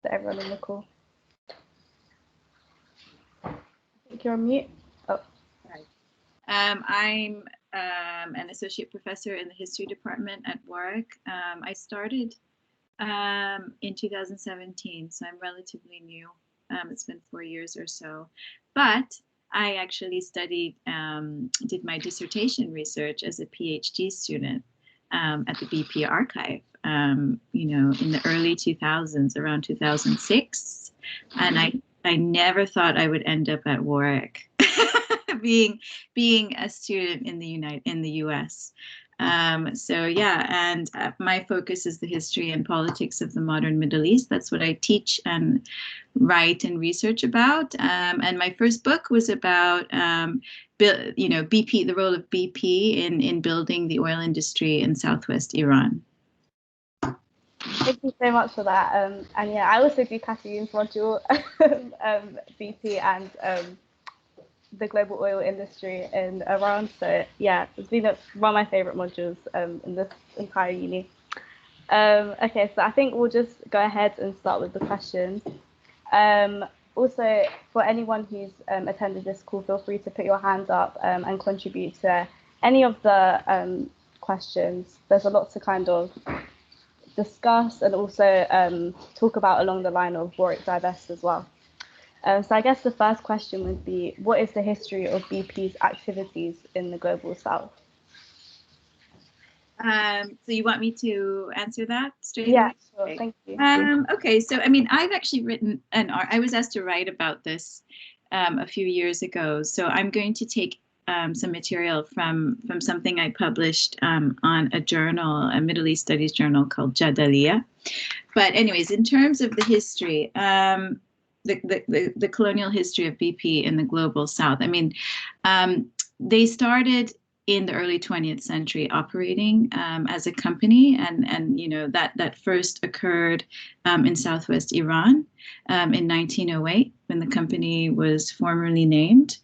to everyone on the call. I think you're on mute. Oh. Right. I'm an associate professor in the history department at Warwick. I started in 2017, so I'm relatively new. It's been 4 years or so, but I actually studied, did my dissertation research as a PhD student at the BP archive, you know, in the early 2000s, around 2006, and I never thought I would end up at Warwick, being a student in the US. So yeah, and my focus is the history and politics of the modern Middle East. That's what I teach and write and research about. And my first book was about, you know, BP, the role of BP in building the oil industry in Southwest Iran. Thank you so much for that. And yeah, I also do Kathleen's module, BP and the global oil industry in Iran. So yeah, it's been one of my favorite modules in this entire uni. Okay, so I think we'll just go ahead and start with the questions. Also, for anyone who's attended this call, feel free to put your hand up and contribute to any of the questions. There's a lot to kind of discuss and also talk about along the line of Warwick Divest as well. So I guess the first question would be, what is the history of BP's activities in the Global South? So you want me to answer that straight away? Yeah, sure. Okay. Thank you. Okay, so I mean, I've actually written I was asked to write about this a few years ago. So I'm going to take some material from something I published on a journal, a Middle East Studies journal called Jadaliya. But anyways, in terms of the history, the colonial history of BP in the Global South, I mean, they started in the early 20th century operating as a company, and you know that first occurred in Southwest Iran in 1908 when the company was formerly named.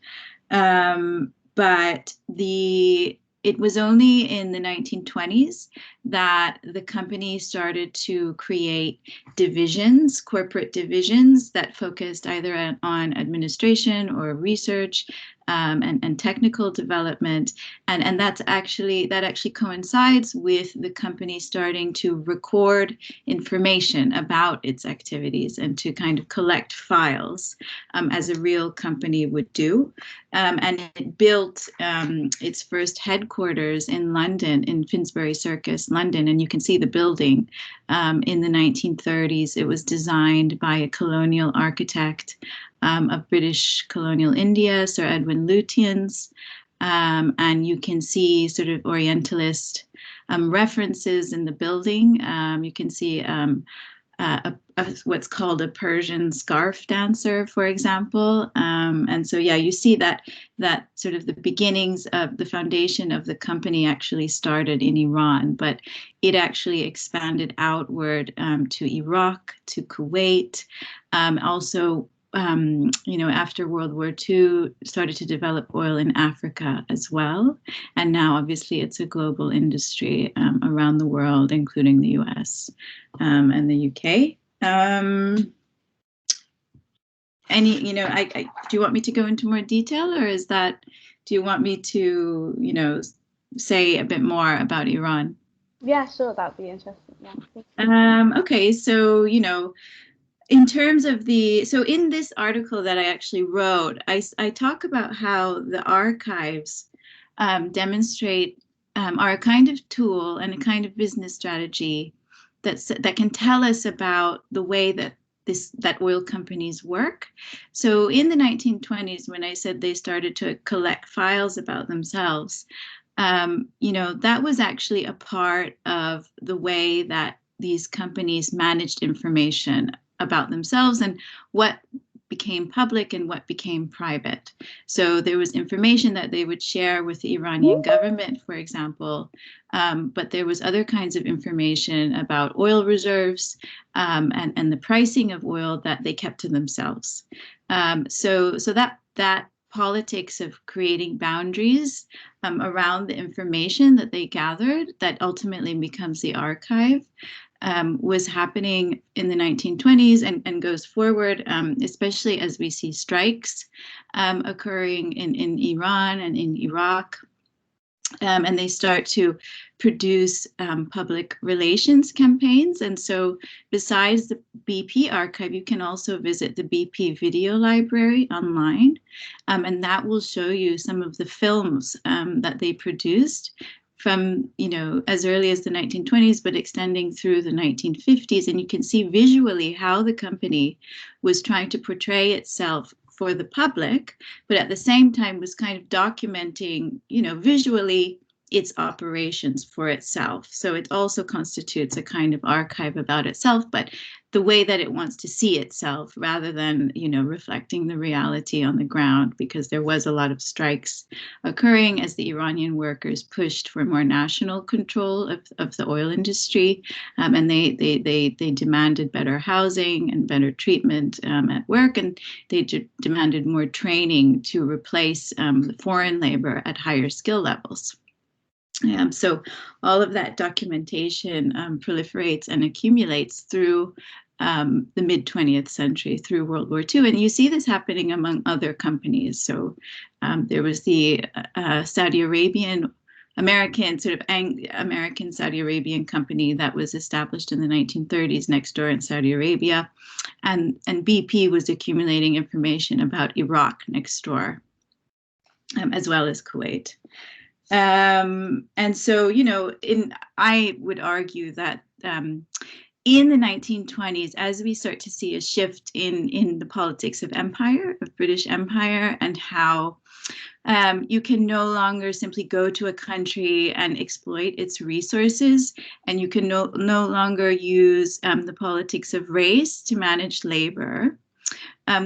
But it was only in the 1920s that the company started to create divisions, corporate divisions that focused either on administration or research and technical development. And that actually coincides with the company starting to record information about its activities and to kind of collect files as a real company would do. And it built its first headquarters in London, in Finsbury Circus, London. And you can see the building in the 1930s. It was designed by a colonial architect of British colonial India, Sir Edwin Lutyens. And you can see sort of Orientalist references in the building. You can see what's called a Persian scarf dancer, for example. And so, yeah, you see that sort of the beginnings of the foundation of the company actually started in Iran, but it actually expanded outward to Iraq, to Kuwait, also. You know, after World War II, started to develop oil in Africa as well. And now, obviously, it's a global industry around the world, including the US and the UK. You know, do you want me to go into more detail, or do you want me to, you know, say a bit more about Iran? Yeah, sure, that'd be interesting. Yeah. Okay, so, you know, in terms of so in this article that I actually wrote, I talk about how the archives demonstrate are a kind of tool and a kind of business strategy that can tell us about the way that oil companies work. So in the 1920s, when I said they started to collect files about themselves, you know, that was actually a part of the way that these companies managed information about themselves and what became public and what became private. So there was information that they would share with the Iranian government, for example, but there was other kinds of information about oil reserves and the pricing of oil that they kept to themselves. So that politics of creating boundaries around the information that they gathered that ultimately becomes the archive was happening in the 1920s and goes forward, especially as we see strikes occurring in Iran and in Iraq. And they start to produce public relations campaigns. And so besides the BP archive, you can also visit the BP video library online. And that will show you some of the films that they produced from, as early as the 1920s, but extending through the 1950s. And you can see visually how the company was trying to portray itself for the public, but at the same time was kind of documenting, visually its operations for itself. So it also constitutes a kind of archive about itself, but the way that it wants to see itself rather than, reflecting the reality on the ground, because there was a lot of strikes occurring as the Iranian workers pushed for more national control of the oil industry. And they demanded better housing and better treatment at work, and they demanded more training to replace the foreign labor at higher skill levels. So all of that documentation proliferates and accumulates through the mid-20th century, through World War II. And you see this happening among other companies. So there was the Saudi Arabian American Saudi Arabian company that was established in the 1930s next door in Saudi Arabia. And BP was accumulating information about Iraq next door, as well as Kuwait. And so, I would argue that in the 1920s, as we start to see a shift in the politics of empire, of British Empire, and how you can no longer simply go to a country and exploit its resources, and you can no longer use the politics of race to manage labor.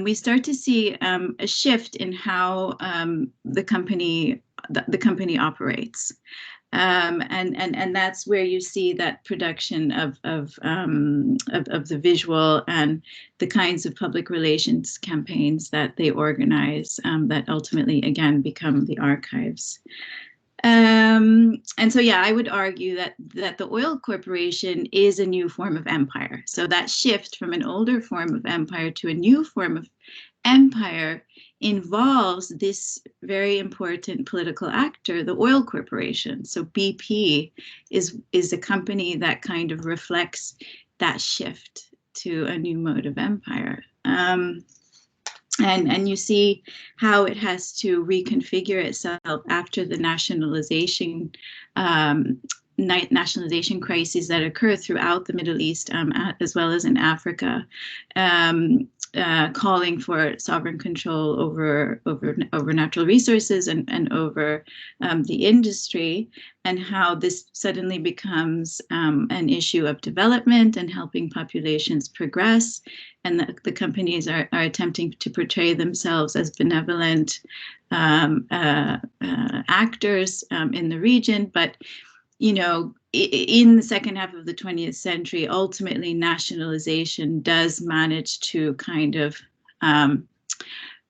We start to see a shift in how the company operates. And that's where you see that production of the visual and the kinds of public relations campaigns that they organize that ultimately, again, become the archives. And so, yeah, I would argue that the oil corporation is a new form of empire. So that shift from an older form of empire to a new form of empire involves this very important political actor, the oil corporation. So BP is a company that kind of reflects that shift to a new mode of empire. And you see how it has to reconfigure itself after the nationalization crises that occur throughout the Middle East, as well as in Africa, calling for sovereign control over natural resources and over the industry, and how this suddenly becomes an issue of development and helping populations progress. And the companies are attempting to portray themselves as benevolent actors in the region. But, in the second half of the 20th century, ultimately nationalization does manage to kind of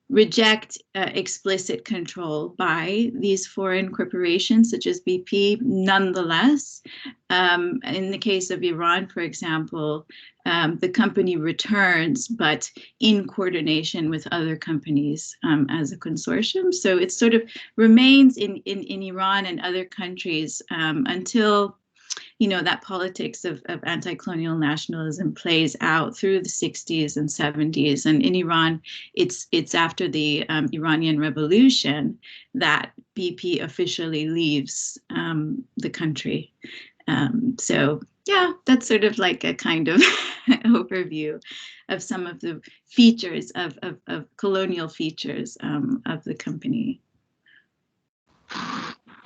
reject explicit control by these foreign corporations such as BP. Nonetheless, in the case of Iran, for example, the company returns, but in coordination with other companies as a consortium. So it sort of remains in Iran and other countries until that politics of anti-colonial nationalism plays out through the 60s and 70s. And in Iran, it's after the Iranian Revolution that BP officially leaves the country. So yeah, that's sort of like a kind of overview of some of the features of colonial features of the company.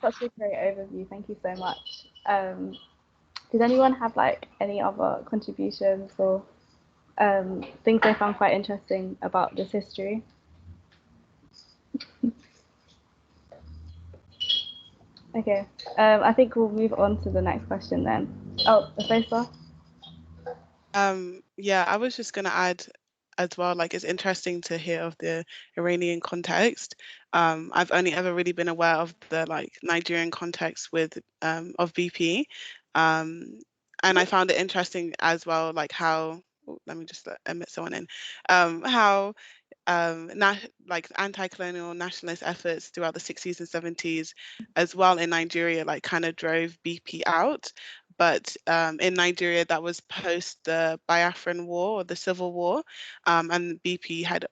Such a great overview. Thank you so much. Does anyone have like any other contributions or things they found quite interesting about this history? Okay, I think we'll move on to the next question then. Oh, Afosa? Yeah, I was just going to add as well, like, it's interesting to hear of the Iranian context. I've only ever really been aware of the like Nigerian context with of BP. And I found it interesting as well, like how, oh, let me just admit someone in, how like anti-colonial nationalist efforts throughout the 60s and 70s as well in Nigeria, like kind of drove BP out. But in Nigeria, that was post the Biafran War or the Civil War, and BP had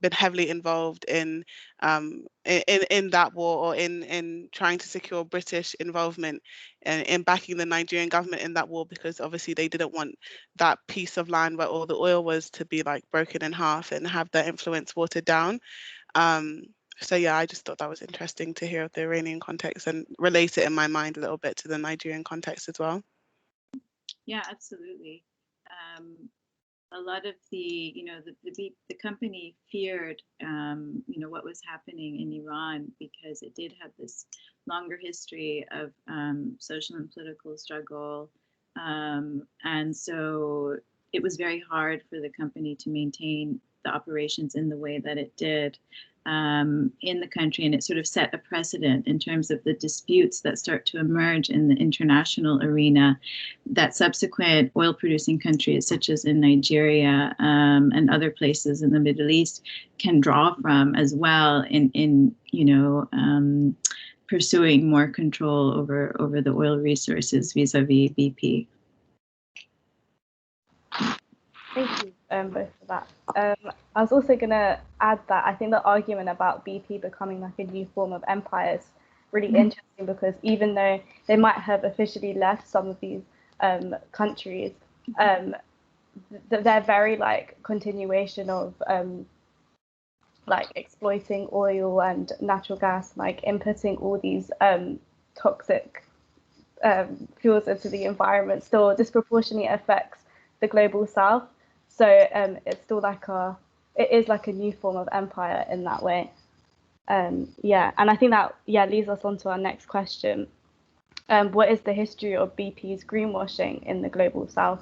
been heavily involved in that war, or in trying to secure British involvement in backing the Nigerian government in that war, because obviously they didn't want that piece of land where all the oil was to be like broken in half and have their influence watered down. Um, so yeah, I just thought that was interesting to hear of the Iranian context and relate it in my mind a little bit to the Nigerian context as well. Yeah, absolutely. A lot of the, the company feared, what was happening in Iran, because it did have this longer history of social and political struggle. And so it was very hard for the company to maintain the operations in the way that it did in the country. And it sort of set a precedent in terms of the disputes that start to emerge in the international arena that subsequent oil producing countries, such as in Nigeria and other places in the Middle East, can draw from as well in pursuing more control over the oil resources vis-a-vis BP. Thank you both for that. I was also going to add that I think the argument about BP becoming like a new form of empire is really interesting, because even though they might have officially left some of these countries, they're very like continuation of like exploiting oil and natural gas, like inputting all these toxic fuels into the environment still disproportionately affects the global south. So it's still it is like a new form of empire in that way. Yeah, and I think that leads us on to our next question. What is the history of BP's greenwashing in the global south?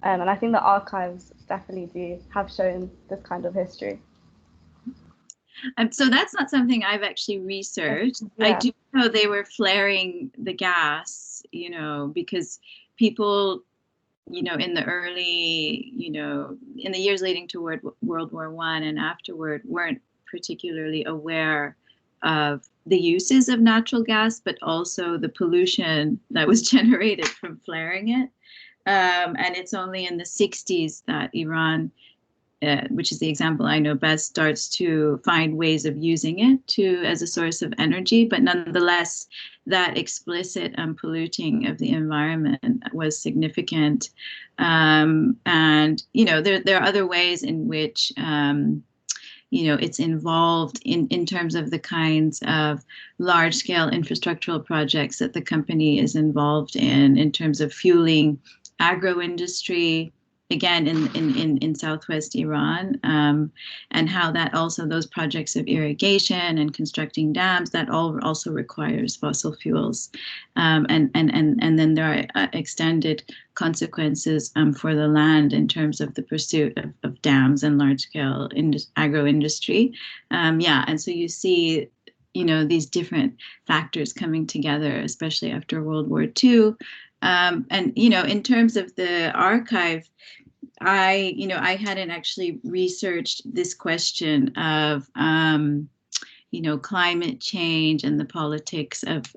And I think the archives definitely do have shown this kind of history. So that's not something I've actually researched. Yeah. I do know they were flaring the gas, because people, in the early, in the years leading toward World War I and afterward, weren't particularly aware of the uses of natural gas, but also the pollution that was generated from flaring it. And it's only in the 60s that Iran, which is the example I know best, starts to find ways of using it as a source of energy. But nonetheless, that explicit polluting of the environment was significant. And, there are other ways in which, it's involved in terms of the kinds of large-scale infrastructural projects that the company is involved in terms of fueling agro-industry, again in southwest Iran, and how that also, those projects of irrigation and constructing dams, that all also requires fossil fuels, and then there are extended consequences for the land in terms of the pursuit of dams and large-scale agro industry. And so you see these different factors coming together, especially after World War II. And in terms of the archive, I hadn't actually researched this question of climate change and the politics of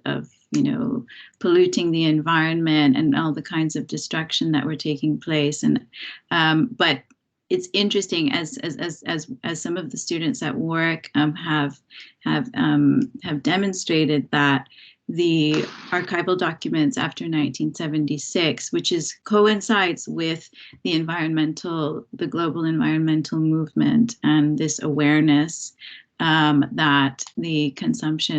polluting the environment and all the kinds of destruction that were taking place. And but it's interesting, as some of the students at work have demonstrated, that the archival documents after 1976, which coincides with the global environmental movement and this awareness that the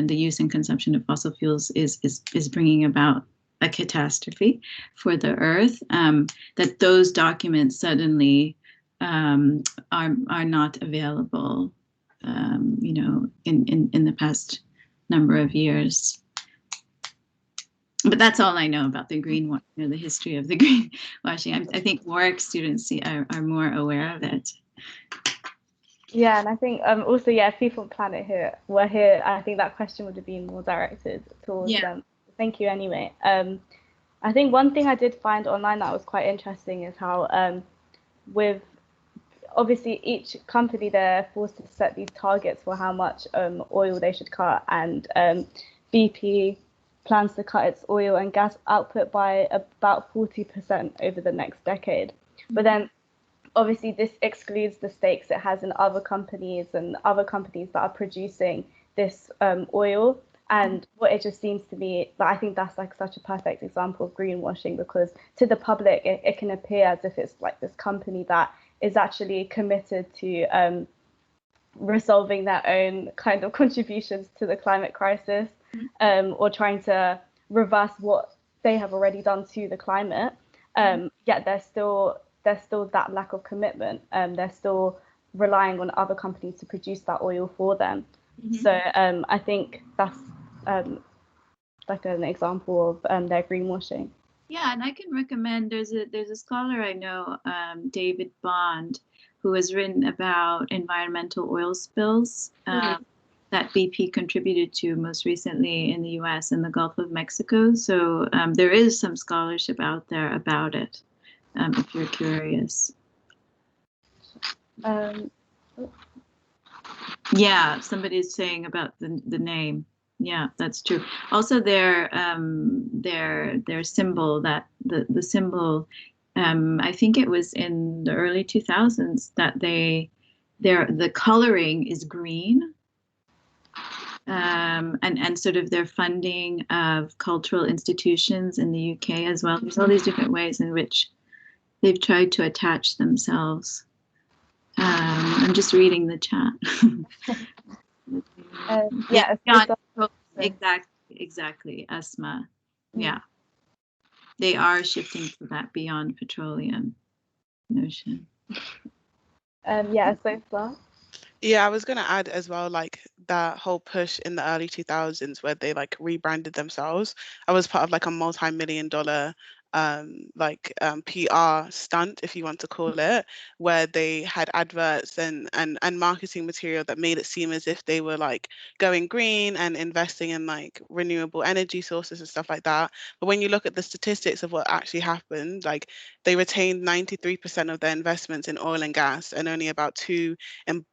use and consumption of fossil fuels is bringing about a catastrophe for the earth, that those documents suddenly are not available, in the past number of years. But that's all I know about the greenwashing, the history of the greenwashing. I think Warwick students are more aware of it. Yeah, and I think also, if people on Planet here were here, I think that question would have been more directed towards them. Thank you anyway. I think one thing I did find online that was quite interesting is how with obviously each company, they're forced to set these targets for how much oil they should cut, and BP plans to cut its oil and gas output by about 40% over the next decade. But then obviously this excludes the stakes it has in other companies and other companies that are producing this oil. And what it just seems to me, I think that's like such a perfect example of greenwashing, because to the public it can appear as if it's like this company that is actually committed to resolving their own kind of contributions to the climate crisis, or trying to reverse what they have already done to the climate. Yet there's still that lack of commitment. They're still relying on other companies to produce that oil for them. So I think that's like an example of their greenwashing. Yeah, and I can recommend, there's a scholar I know, David Bond, who has written about environmental oil spills that BP contributed to most recently in the US and the Gulf of Mexico. So there is some scholarship out there about it, if you're curious. Yeah, somebody's saying about the name. Yeah, that's true. Also, their symbol, that the symbol, I think it was in the early 2000s that the coloring is green, and sort of their funding of cultural institutions in the UK as well. There's all these different ways in which they've tried to attach themselves. I'm just reading the chat. Yeah, exactly, Asma. Yeah, they are shifting to that beyond petroleum notion. Yeah, so far. Yeah, I was gonna add as well, like that whole push in the early 2000s where they like rebranded themselves. I was part of like a multi-million-dollar PR stunt, if you want to call it, where they had adverts and marketing material that made it seem as if they were like going green and investing in like renewable energy sources and stuff like that. But when you look at the statistics of what actually happened, like they retained 93% of their investments in oil and gas and only about 2% in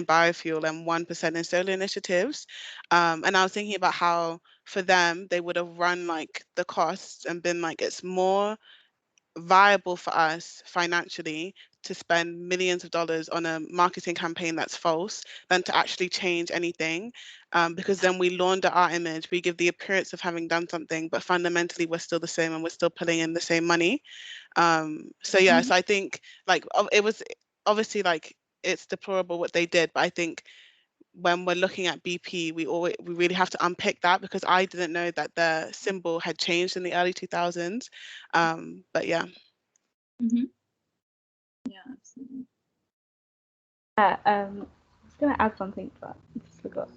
biofuel and 1% in solar initiatives. And I was thinking about how for them, they would have run like the costs and been like, it's more viable for us financially to spend millions of dollars on a marketing campaign that's false than to actually change anything, because then we launder our image, we give the appearance of having done something, but fundamentally we're still the same and we're still pulling in the same money. So yeah, so I think like it was obviously like it's deplorable what they did, but I think when we're looking at BP, we really have to unpick that, because I didn't know that the symbol had changed in the early 2000s. But yeah. Yeah, absolutely. I was gonna add something, but I just forgot.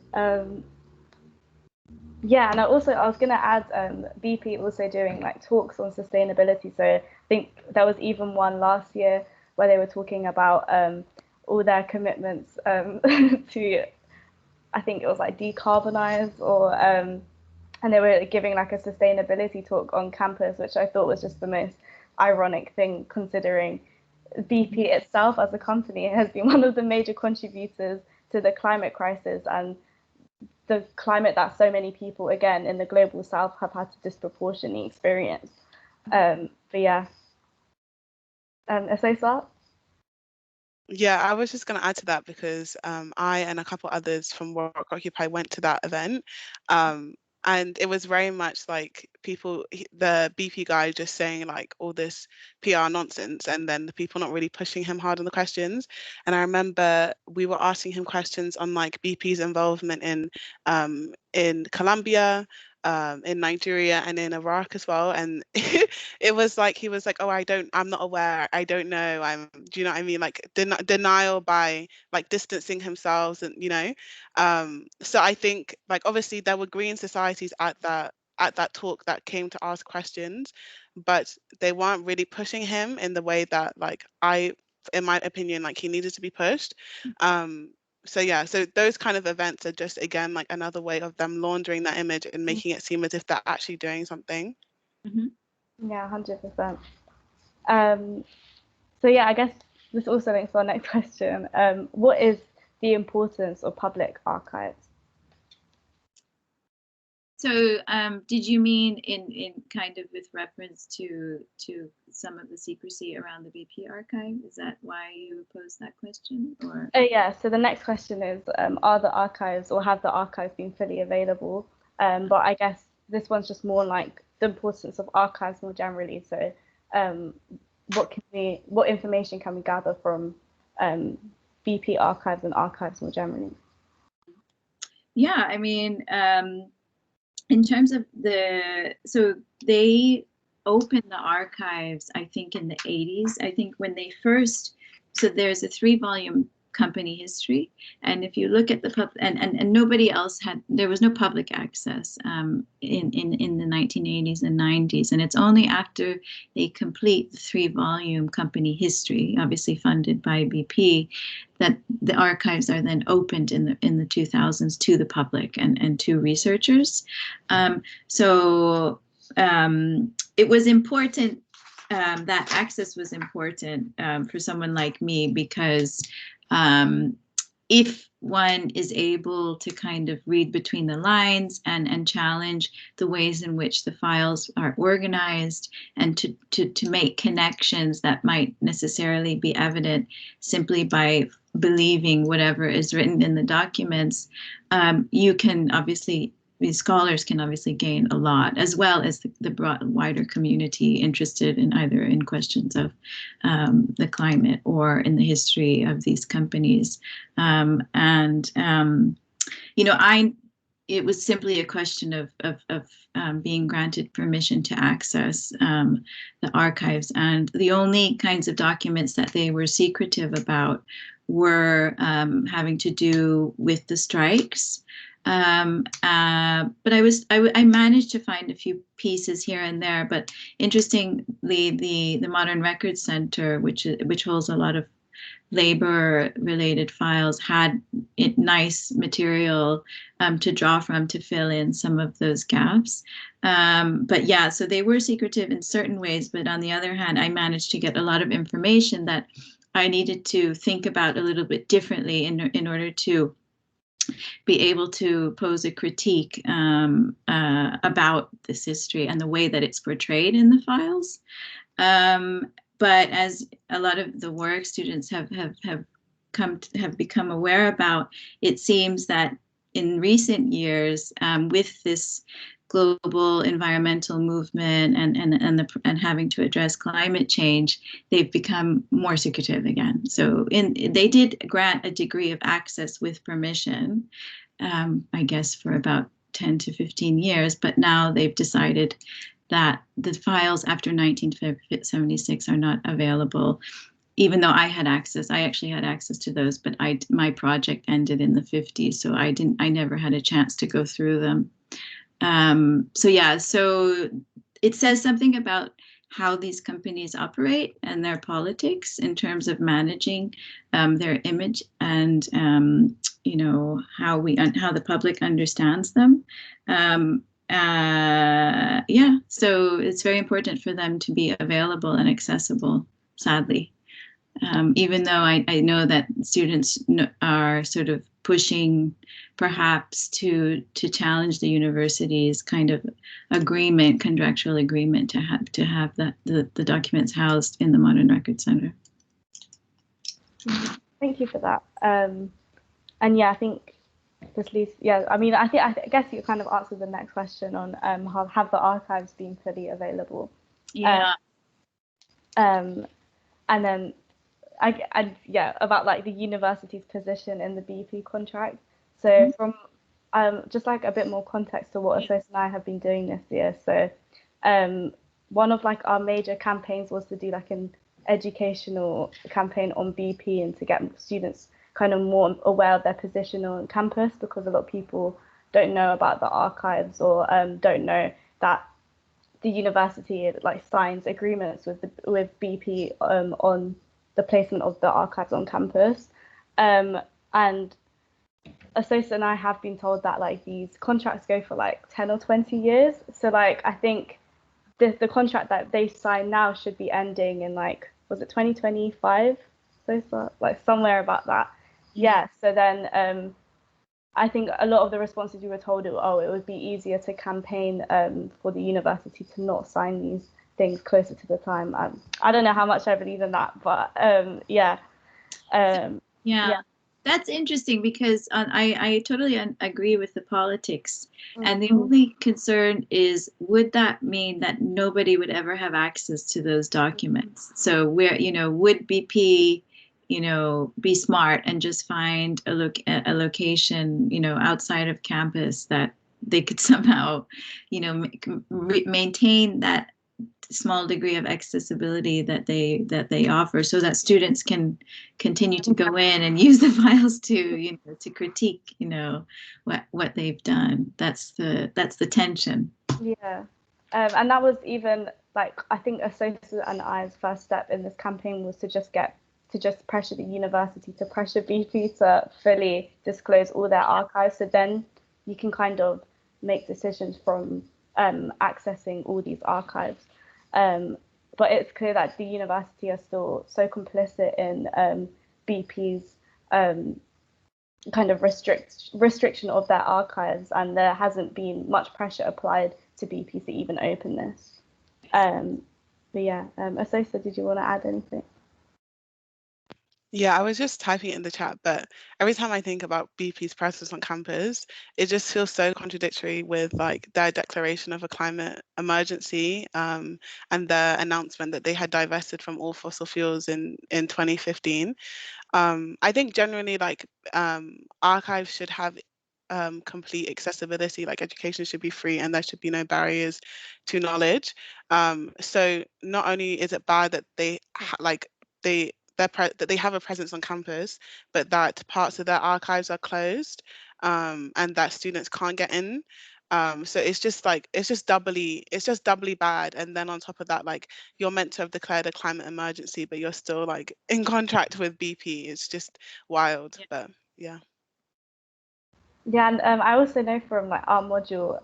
Yeah, and I was gonna add BP also doing like talks on sustainability. So I think there was even one last year where they were talking about all their commitments to, I think it was like decarbonize, or and they were giving like a sustainability talk on campus, which I thought was just the most ironic thing, considering BP itself as a company has been one of the major contributors to the climate crisis and the climate that so many people, again, in the global south have had to disproportionately experience. But yeah. So Yeah, I was just going to add to that because I and a couple others from Work Occupy went to that event. And it was very much like the BP guy just saying like all this PR nonsense, and then the people not really pushing him hard on the questions. And I remember we were asking him questions on like BP's involvement in Colombia, in Nigeria, and in Iraq as well. And it was like he was like, "Oh, I'm not aware. I don't know. Do you know what I mean? Like denial by like distancing himself, and So I think like obviously there were green societies at that talk that came to ask questions, but they weren't really pushing him in the way that like in my opinion, like he needed to be pushed. So yeah, so those kind of events are just again like another way of them laundering that image and making it seem as if they're actually doing something. Yeah, 100%. So yeah, I guess this also links to our next question. What is the importance of public archives? So did you mean in kind of with reference to some of the secrecy around the BP archive? Is that why you posed that question? Or Oh yeah, so the next question is, are the archives or have the archives been fully available? But I guess this one's just more like the importance of archives more generally. So um, what information can we gather from BP archives and archives more generally? yeah, I mean, in terms of so they opened the archives, I think in the 80s. I think when they first, so there's a 3-volume company history, and if you look at the and nobody else had, there was no public access in the 1980s and 90s, and it's only after they complete the 3-volume company history, obviously funded by BP, that the archives are then opened in the 2000s to the public and to researchers. So it was important, that access was important for someone like me, because if one is able to kind of read between the lines and challenge the ways in which the files are organized, and to make connections that might necessarily be evident simply by believing whatever is written in the documents, you can obviously, these scholars can obviously gain a lot, as well as the broad, wider community interested in either in questions of the climate or in the history of these companies. You know, it was simply a question of being granted permission to access the archives, and the only kinds of documents that they were secretive about were having to do with the strikes. But I managed to find a few pieces here and there. But interestingly, the Modern Records Center, which holds a lot of labor-related files, had nice material to draw from to fill in some of those gaps. But yeah, so they were secretive in certain ways. But on the other hand, I managed to get a lot of information that I needed to think about a little bit differently in order to be able to pose a critique about this history and the way that it's portrayed in the files. But as a lot of the work students have become aware about, it seems that in recent years, with this global environmental movement and having to address climate change, they've become more secretive again. So they did grant a degree of access with permission, I guess for about 10 to 15 years, but now they've decided that the files after 1976 are not available, even though I actually had access to those, but my project ended in the 50s, so I never had a chance to go through them. So yeah, so it says something about how these companies operate and their politics in terms of managing their image, and you know, how the public understands them. Yeah, so it's very important for them to be available and accessible, sadly. Even though I know that students are sort of pushing perhaps to challenge the university's kind of contractual agreement to have the documents housed in the Modern Records Center. Thank you for that. And yeah, I think this leads. Yeah, I mean, I guess you kind of answered the next question on how have the archives been fully available. Yeah. And then yeah, about like the university's position in the BP contract. So from just like a bit more context to what Associate and I have been doing this year. So one of like our major campaigns was to do like an educational campaign on BP and to get students kind of more aware of their position on campus, because a lot of people don't know about the archives, or don't know that the university like signs agreements with BP on the placement of the archives on campus. And Associate and I have been told that like these contracts go for like 10 or 20 years. So like I think the contract that they sign now should be ending in like, was it 2025? So like somewhere about that. Yeah. So then I think a lot of the responses you were told, it would be easier to campaign for the university to not sign these things closer to the time. I don't know how much I believe in that, but yeah. Yeah, that's interesting because I totally agree with the politics. And the only concern is, would that mean that nobody would ever have access to those documents? So where, would BP, be smart and just find a location, outside of campus that they could somehow, maintain that small degree of accessibility that they offer, so that students can continue to go in and use the files to to critique what they've done. That's the tension. Yeah. And that was even like, I think Associate and I's first step in this campaign was to just pressure the university, to pressure BP to fully disclose all their archives, so then you can kind of make decisions from accessing all these archives. But it's clear that the university are still so complicit in BP's kind of restriction of their archives, and there hasn't been much pressure applied to BP to even open this. But yeah, Asosa, did you want to add anything? Yeah, I was just typing it in the chat, but every time I think about BP's presence on campus, it just feels so contradictory with like their declaration of a climate emergency, and their announcement that they had divested from all fossil fuels in 2015. I think generally like archives should have complete accessibility, like education should be free and there should be no barriers to knowledge. So not only is it bad that that they have a presence on campus, but that parts of their archives are closed, and that students can't get in. So it's just doubly bad. And then on top of that, like, you're meant to have declared a climate emergency, but you're still like in contract with BP. It's just wild. But yeah. Yeah, and I also know from like our module,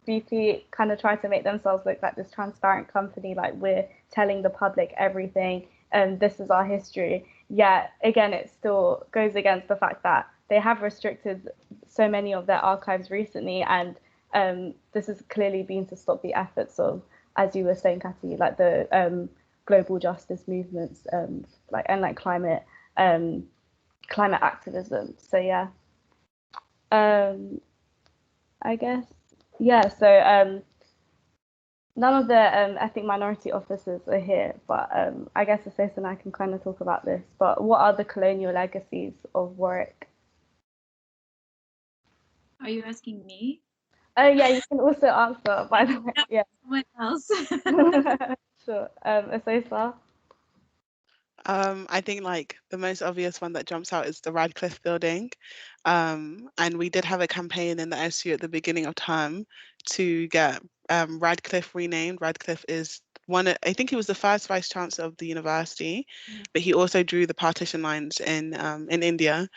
BP kind of try to make themselves look like this transparent company, like we're telling the public everything, and this is our history. Yeah, again, it still goes against the fact that they have restricted so many of their archives recently, and this has clearly been to stop the efforts of, as you were saying, Kathy, like the global justice movements, and climate activism. So yeah. I guess, yeah. So none of the ethnic minority officers are here, but I guess Asosa and I can kind of talk about this. But what are the colonial legacies of Warwick? Are you asking me? Oh yeah, you can also answer, by the way. Yeah. Someone else. Sure. Asosa. I think like the most obvious one that jumps out is the Radcliffe building. And we did have a campaign in the SU at the beginning of term to get Radcliffe renamed. Radcliffe is I think he was the first vice chancellor of the university, but he also drew the partition lines in India.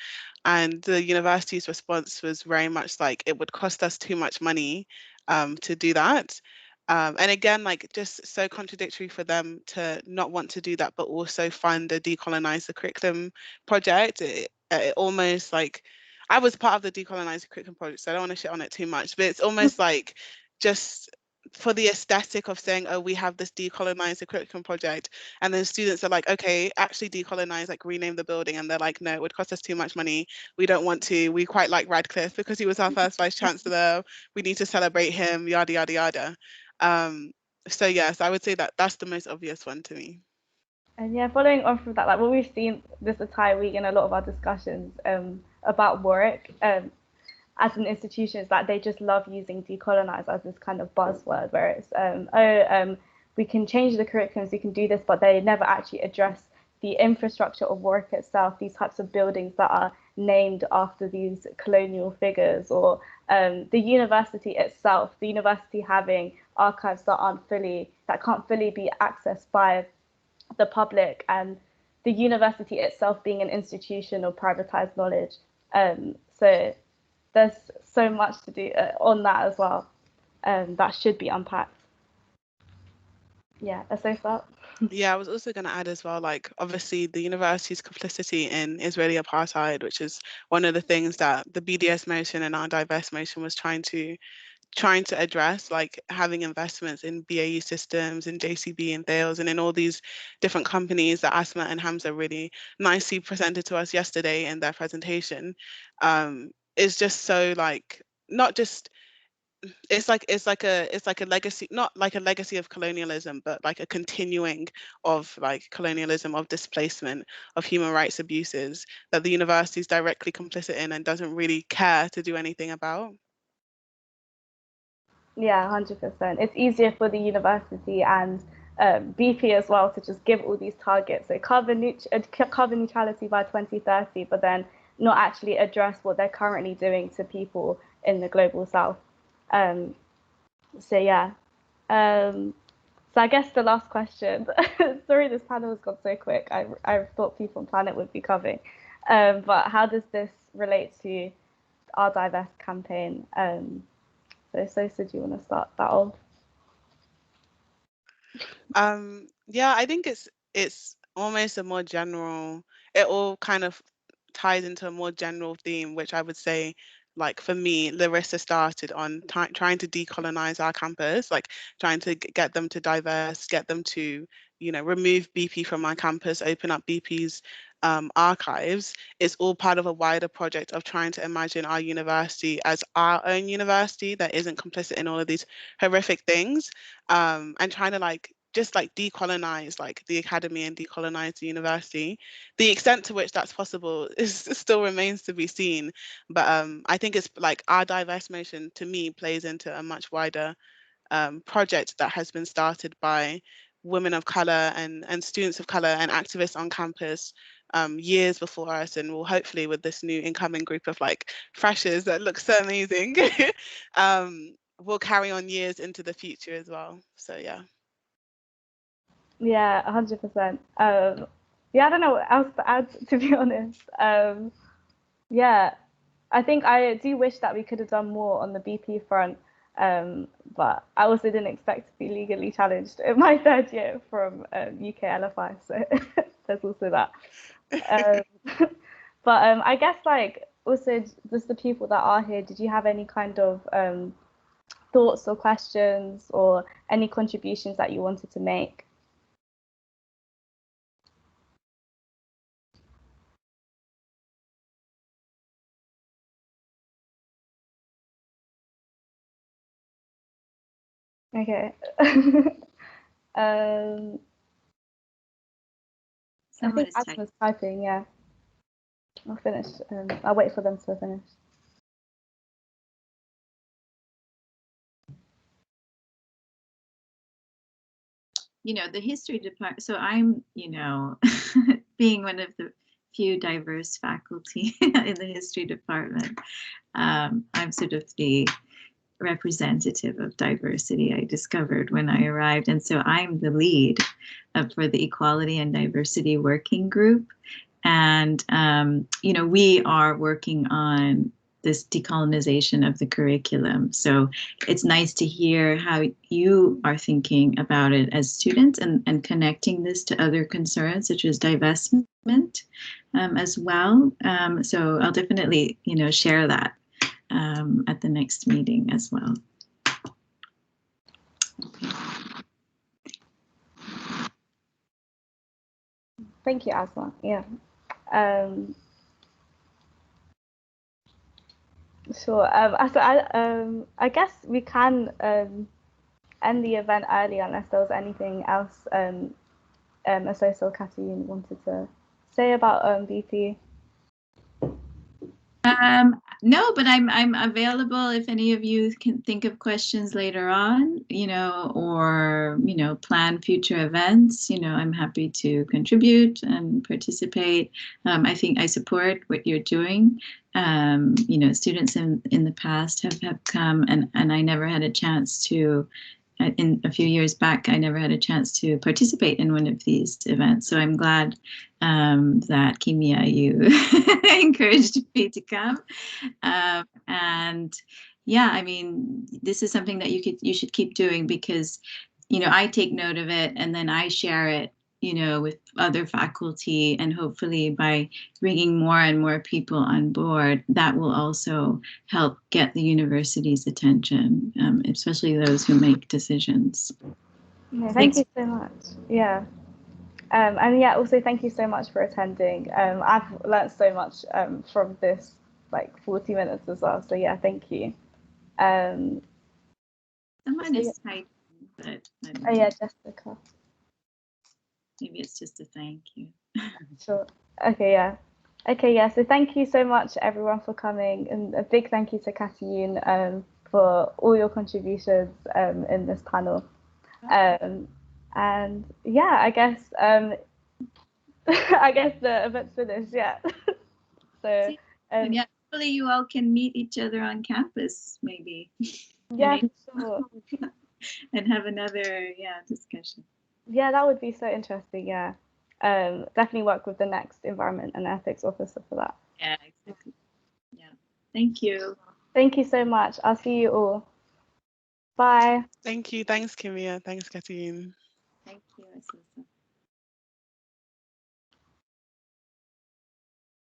And the university's response was very much like, it would cost us too much money to do that. And again, like, just so contradictory for them to not want to do that, but also fund a decolonize the curriculum project. It almost like, I was part of the decolonize the curriculum project, so I don't want to shit on it too much, but it's almost like just for the aesthetic of saying, oh, we have this decolonize the curriculum project, and then students are like, okay, actually decolonize, like rename the building, and they're like, no, it would cost us too much money, we don't want to, we quite like Radcliffe because he was our first vice chancellor, we need to celebrate him, yada yada yada. So yes, I would say that that's the most obvious one to me. And yeah, following on from that, like what we've seen this entire week in a lot of our discussions about Warwick, as an institution, is that they just love using decolonize as this kind of buzzword, where it's we can change the curriculums, we can do this, but they never actually address the infrastructure of Warwick itself, these types of buildings that are named after these colonial figures, or the university itself, the university having archives that can't fully be accessed by the public, and the university itself being an institution of privatized knowledge. So there's so much to do on that as well, that should be unpacked. Yeah, Asosa. Yeah, I was also going to add as well, like obviously the university's complicity in Israeli apartheid, which is one of the things that the BDS motion and our diverse motion was trying to address, like having investments in BAE Systems, in JCB and Thales, and in all these different companies that Asma and Hamza really nicely presented to us yesterday in their presentation, is just so like not just it's like a legacy, not like a legacy of colonialism, but like a continuing of like colonialism, of displacement, of human rights abuses that the university is directly complicit in and doesn't really care to do anything about. Yeah, 100%. It's easier for the university and BP as well to just give all these targets. So carbon neutrality by 2030, but then not actually address what they're currently doing to people in the global south. Um, so yeah. So I guess the last question. Sorry, this panel has gone so quick. I thought People and Planet would be covering. But how does this relate to our diverse campaign? So do you want to start that off? Yeah, I think it's almost a more general, it all kind of ties into a more general theme, which I would say, like for me, Larissa started on trying to decolonize our campus, like trying to get them to diverse, get them to, you know, remove BP from our campus, open up BP's archives. It's all part of a wider project of trying to imagine our university as our own university that isn't complicit in all of these horrific things, and trying to like just like decolonize like the academy and decolonize the university. The extent to which that's possible is still remains to be seen, but I think it's like our diverse motion to me plays into a much wider project that has been started by women of color and students of color and activists on campus years before us, and will hopefully with this new incoming group of like freshers that look so amazing will carry on years into the future as well. So yeah. Yeah, 100%. Yeah, I don't know what else to add, to be honest. Yeah, I think I do wish that we could have done more on the BP front, but I also didn't expect to be legally challenged in my third year from UK LFI, so there's also that. Um, but I guess like also just the people that are here, did you have any kind of thoughts or questions or any contributions that you wanted to make? Okay. I Someone think is typing. Asma's typing, yeah. I'll finish. I'll wait for them to finish. You know, the history department, so I'm, you know, being one of the few diverse faculty in the history department, I'm sort of the representative of diversity I discovered when I arrived. And so I'm the lead for the Equality and Diversity Working Group. And, you know, we are working on this decolonization of the curriculum. So it's nice to hear how you are thinking about it as students and connecting this to other concerns such as divestment as well. So I'll definitely, you know, share that at the next meeting as well. Okay. Thank you, Asma. Yeah. Sure. I guess we can end the event early unless there was anything else Associate Kathleen wanted to say about BP. No, but I'm available if any of you can think of questions later on, you know, or, you know, plan future events. You know, I'm happy to contribute and participate. I think I support what you're doing. You know, students in the past have come and I never had a chance to, in a few years back, I never had a chance to participate in one of these events. So I'm glad that Kimia, you encouraged me to come. And yeah, I mean, this is something that you should keep doing because I take note of it and then I share it, with other faculty, and hopefully by bringing more and more people on board, that will also help get the university's attention, especially those who make decisions. Yeah, thank you so much. Yeah. And yeah, also thank you so much for attending. I've learnt so much from this 40 minutes as well. So yeah, thank you. Someone so is typing, but I don't know. Oh yeah, Jessica. Maybe it's just a thank you. Sure. Okay, yeah. Okay, yeah. So thank you so much, everyone, for coming, and a big thank you to Katayun for all your contributions in this panel. And yeah, I guess I guess the event's finished. Yeah. So yeah, hopefully you all can meet each other on campus, maybe. yeah, sure. And have another discussion. Yeah, that would be so interesting. Yeah. Definitely work with the next environment and ethics officer for that. Yeah, exactly. Yeah. Thank you. Thank you so much. I'll see you all. Bye. Thank you. Thanks, Kimia. Thanks, Katine. Thank you, Azusa.